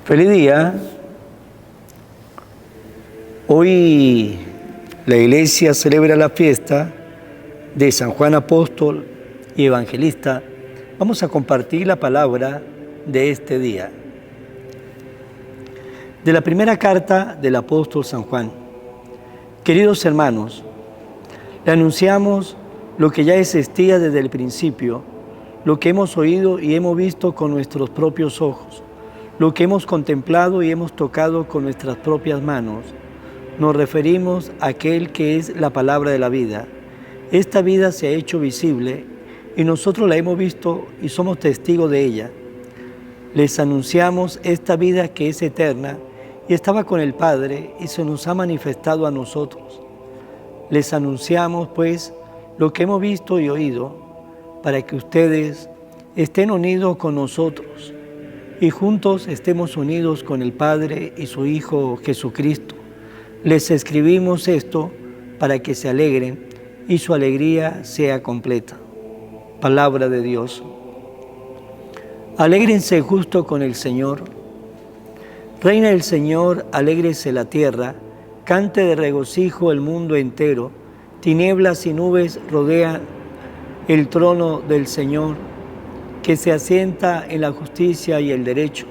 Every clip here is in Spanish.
Feliz día. Hoy la iglesia celebra la fiesta de San Juan Apóstol y Evangelista. Vamos a compartir la palabra de este día. De la primera carta del apóstol San Juan. Queridos hermanos, le anunciamos lo que ya existía desde el principio, lo que hemos oído y hemos visto con nuestros propios ojos, lo que hemos contemplado y hemos tocado con nuestras propias manos. Nos referimos a aquel que es la palabra de la vida. Esta vida se ha hecho visible y nosotros la hemos visto y somos testigos de ella. Les anunciamos esta vida que es eterna y estaba con el Padre y se nos ha manifestado a nosotros. Les anunciamos, pues, lo que hemos visto y oído, para que ustedes estén unidos con nosotros y juntos estemos unidos con el Padre y su Hijo Jesucristo. Les escribimos esto para que se alegren y su alegría sea completa. Palabra de Dios. Alégrense justo con el Señor. Reina el Señor, alégrese la tierra, cante de regocijo el mundo entero. Tinieblas y nubes rodean el trono del Señor, que se asienta en la justicia y el derecho.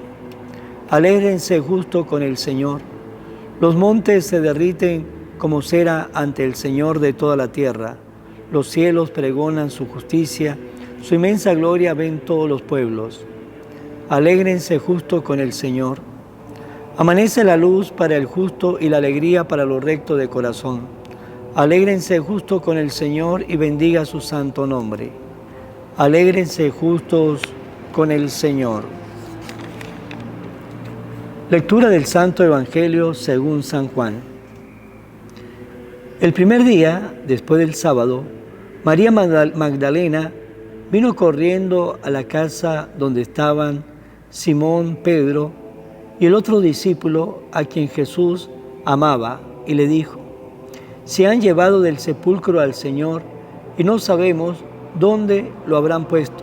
Alégrense justo con el Señor. Los montes se derriten como cera ante el Señor de toda la tierra. Los cielos pregonan su justicia, su inmensa gloria ven todos los pueblos. Alégrense justo con el Señor. Amanece la luz para el justo y la alegría para los rectos de corazón. Alégrense justo con el Señor y bendiga su santo nombre. Alégrense justos con el Señor. Lectura del Santo Evangelio según San Juan. El primer día, después del sábado, María Magdalena vino corriendo a la casa donde estaban Simón, Pedro y el otro discípulo a quien Jesús amaba, y le dijo: se han llevado del sepulcro al Señor y no sabemos dónde lo habrán puesto.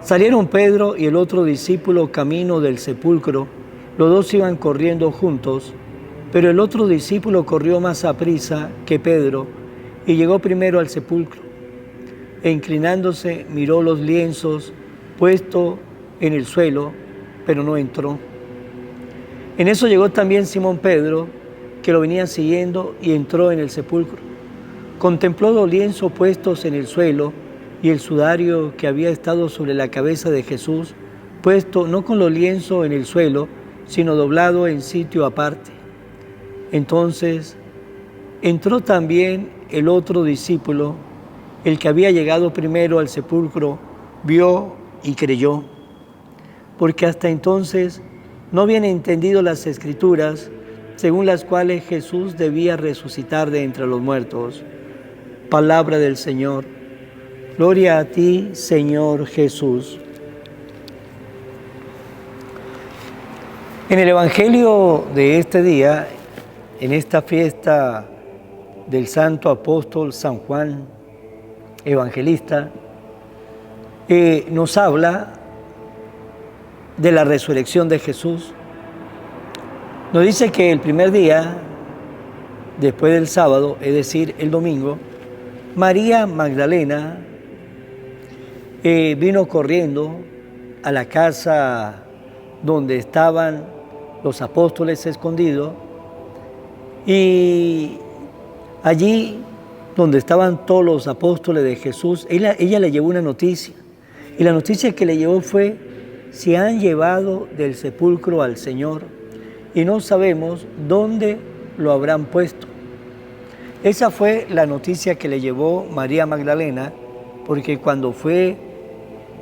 Salieron Pedro y el otro discípulo camino del sepulcro. Los dos iban corriendo juntos, pero el otro discípulo corrió más aprisa que Pedro y llegó primero al sepulcro. E inclinándose miró los lienzos puestos en el suelo, pero no entró. En eso llegó también Simón Pedro, que lo venía siguiendo, y entró en el sepulcro. Contempló los lienzos puestos en el suelo y el sudario que había estado sobre la cabeza de Jesús, puesto no con los lienzos en el suelo, sino doblado en sitio aparte. Entonces entró también el otro discípulo, el que había llegado primero al sepulcro, vio y creyó, porque hasta entonces no habían entendido las Escrituras, según las cuales Jesús debía resucitar de entre los muertos. Palabra del Señor. Gloria a ti, Señor Jesús. En el Evangelio de este día, en esta fiesta del Santo Apóstol San Juan Evangelista, nos habla de la resurrección de Jesús. Nos dice que el primer día, después del sábado, es decir, el domingo, María Magdalena vino corriendo a la casa donde estaban los apóstoles escondidos, y allí donde estaban todos los apóstoles de Jesús, ella le llevó una noticia, y la noticia que le llevó fue: se han llevado del sepulcro al Señor y no sabemos dónde lo habrán puesto. Esa fue la noticia que le llevó María Magdalena, porque cuando fue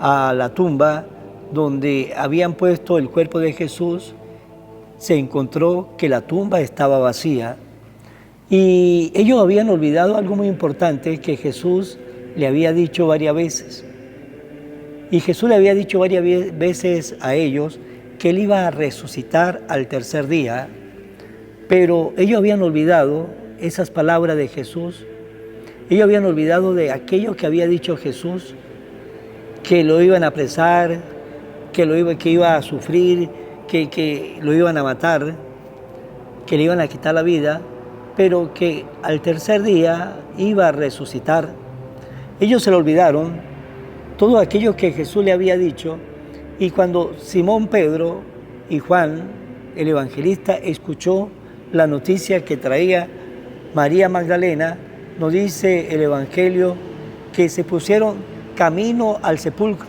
a la tumba donde habían puesto el cuerpo de Jesús, se encontró que la tumba estaba vacía. Y ellos habían olvidado algo muy importante que Jesús le había dicho varias veces. Y Jesús le había dicho varias veces a ellos que Él iba a resucitar al tercer día, pero ellos habían olvidado esas palabras de Jesús. Ellos habían olvidado de aquello que había dicho Jesús, que lo iban a apresar, que iba a sufrir, que lo iban a matar, que le iban a quitar la vida, pero que al tercer día iba a resucitar. Ellos se lo olvidaron, todo aquello que Jesús le había dicho, y cuando Simón Pedro y Juan, el evangelista, escuchó la noticia que traía María Magdalena, nos dice el Evangelio que se pusieron camino al sepulcro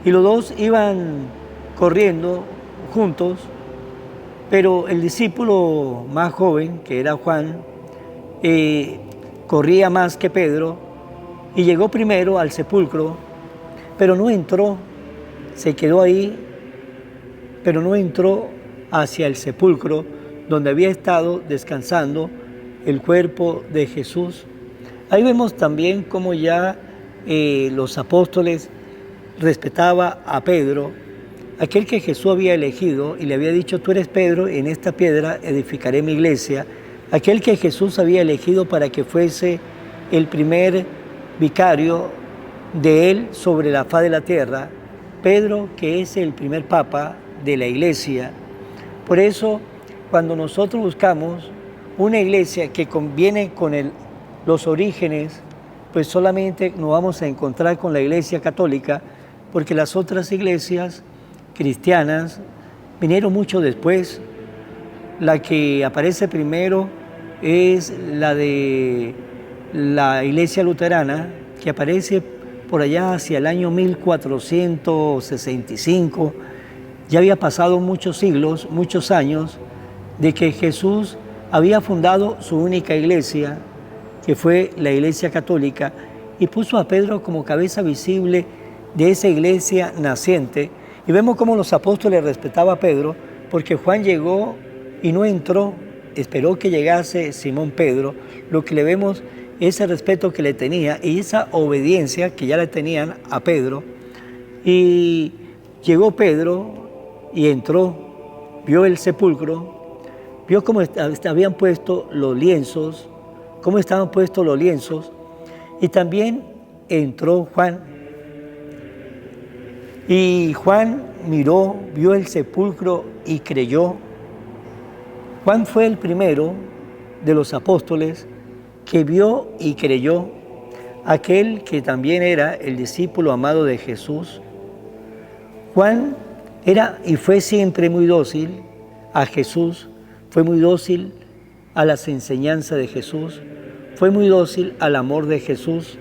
y los dos iban corriendo juntos, pero el discípulo más joven, que era Juan, corría más que Pedro y llegó primero al sepulcro, pero no entró, se quedó ahí, pero no entró hacia el sepulcro donde había estado descansando el cuerpo de Jesús. Ahí vemos también cómo ya los apóstoles respetaba a Pedro, aquel que Jesús había elegido y le había dicho: tú eres Pedro, en esta piedra edificaré mi iglesia. Aquel que Jesús había elegido para que fuese el primer vicario de él sobre la faz de la tierra. Pedro, que es el primer papa de la iglesia. Por eso, cuando nosotros buscamos una iglesia que conviene con los orígenes, pues solamente nos vamos a encontrar con la iglesia católica, porque las otras iglesias cristianas vinieron mucho después. La que aparece primero es la de la iglesia luterana, que aparece por allá hacia el año 1465. Ya había pasado muchos siglos, muchos años, de que Jesús había fundado su única iglesia, que fue la iglesia católica, y puso a Pedro como cabeza visible de esa iglesia naciente. Y vemos cómo los apóstoles respetaban a Pedro, porque Juan llegó y no entró, esperó que llegase Simón Pedro. Lo que le vemos es ese respeto que le tenía y esa obediencia que ya le tenían a Pedro. Y llegó Pedro y entró, vio el sepulcro, vio cómo habían puesto los lienzos, cómo estaban puestos los lienzos, y también entró Juan. Y Juan miró, vio el sepulcro y creyó. Juan fue el primero de los apóstoles que vio y creyó, aquel que también era el discípulo amado de Jesús. Juan era y fue siempre muy dócil a Jesús, fue muy dócil a las enseñanzas de Jesús, fue muy dócil al amor de Jesús,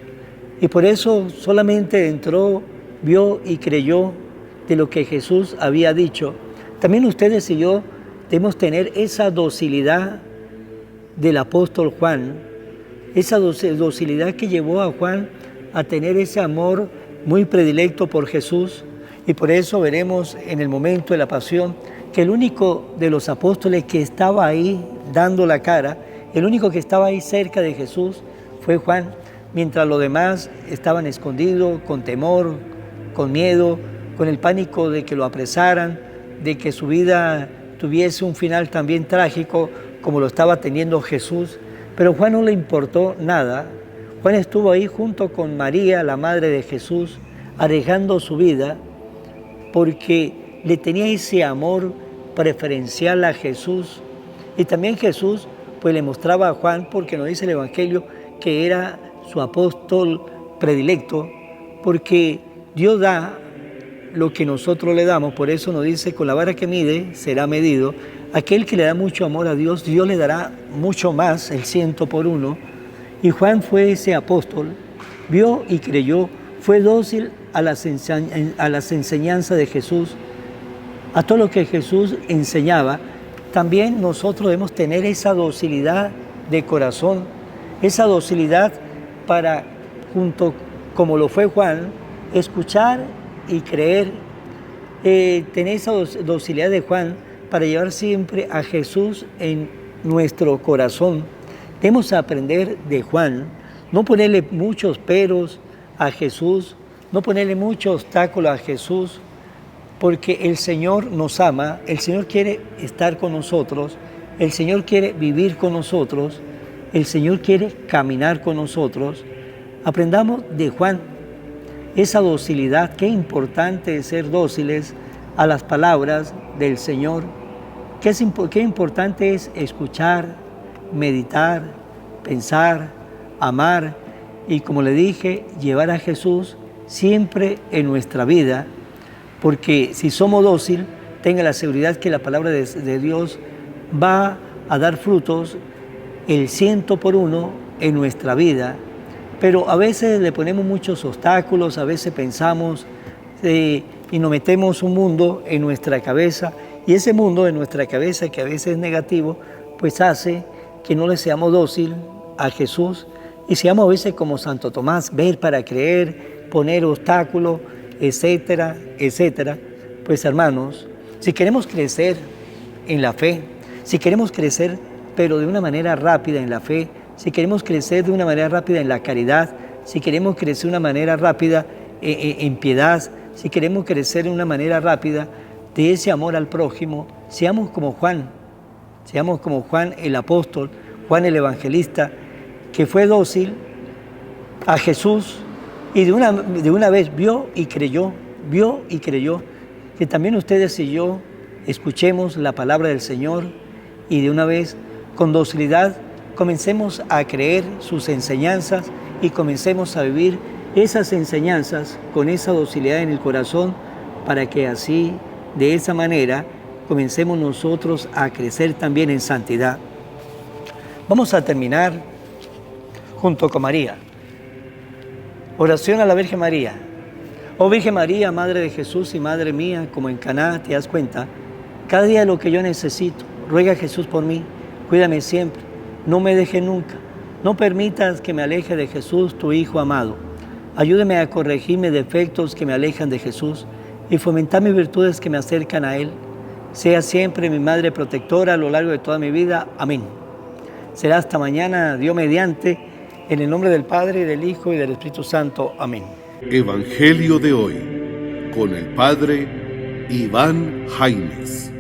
y por eso solamente entró, vio y creyó de lo que Jesús había dicho. También ustedes y yo debemos tener esa docilidad del apóstol Juan, esa docilidad que llevó a Juan a tener ese amor muy predilecto por Jesús. Y por eso veremos en el momento de la pasión que el único de los apóstoles que estaba ahí dando la cara, el único que estaba ahí cerca de Jesús fue Juan, mientras los demás estaban escondidos, con temor, con miedo, con el pánico de que lo apresaran, de que su vida tuviese un final también trágico como lo estaba teniendo Jesús. Pero Juan no le importó nada. Juan estuvo ahí junto con María, la madre de Jesús, arriesgando su vida porque le tenía ese amor preferencial a Jesús. Y también Jesús pues le mostraba a Juan, porque nos dice el Evangelio que era su apóstol predilecto, porque Dios da lo que nosotros le damos. Por eso nos dice: con la vara que mide será medido. Aquel que le da mucho amor a Dios, Dios le dará mucho más, el 100 por 1. Y Juan fue ese apóstol, vio y creyó, fue dócil a las enseñanzas de Jesús, a todo lo que Jesús enseñaba. También nosotros debemos tener esa docilidad de corazón, esa docilidad para, junto como lo fue Juan, escuchar y creer, tener esa docilidad de Juan para llevar siempre a Jesús en nuestro corazón. Debemos aprender de Juan, no ponerle muchos peros a Jesús, no ponerle muchos obstáculos a Jesús, porque el Señor nos ama, el Señor quiere estar con nosotros, el Señor quiere vivir con nosotros, el Señor quiere caminar con nosotros. Aprendamos de Juan esa docilidad. Qué importante es ser dóciles a las palabras del Señor. Qué importante es escuchar, meditar, pensar, amar y, como le dije, llevar a Jesús siempre en nuestra vida, porque si somos dóciles, tenga la seguridad que la palabra de Dios va a dar frutos el 100 por 1 en nuestra vida. Pero a veces le ponemos muchos obstáculos, a veces pensamos y nos metemos un mundo en nuestra cabeza, y ese mundo en nuestra cabeza, que a veces es negativo, pues hace que no le seamos dóciles a Jesús y seamos a veces como Santo Tomás, ver para creer, poner obstáculos, etcétera, etcétera. Pues hermanos, si queremos crecer en la fe, si queremos crecer pero de una manera rápida en la fe, si queremos crecer de una manera rápida en la caridad, si queremos crecer de una manera rápida en piedad, si queremos crecer de una manera rápida de ese amor al prójimo, seamos como Juan el apóstol, Juan el evangelista, que fue dócil a Jesús y de una vez vio y creyó. Que también ustedes y yo escuchemos la palabra del Señor y de una vez, con docilidad, comencemos a creer sus enseñanzas y comencemos a vivir esas enseñanzas con esa docilidad en el corazón, para que así, de esa manera, comencemos nosotros a crecer también en santidad. Vamos a terminar junto con María. Oración a la Virgen María. Oh Virgen María, Madre de Jesús y Madre mía, como en Caná te das cuenta, cada día lo que yo necesito, ruega a Jesús por mí, cuídame siempre, no me dejes nunca, no permitas que me aleje de Jesús, tu Hijo amado. Ayúdame a corregir mis defectos que me alejan de Jesús y fomentar mis virtudes que me acercan a Él. Sea siempre mi Madre protectora a lo largo de toda mi vida. Amén. Será hasta mañana, Dios mediante, en el nombre del Padre, y del Hijo, y del Espíritu Santo. Amén. Evangelio de hoy, con el Padre Iván Jaimes.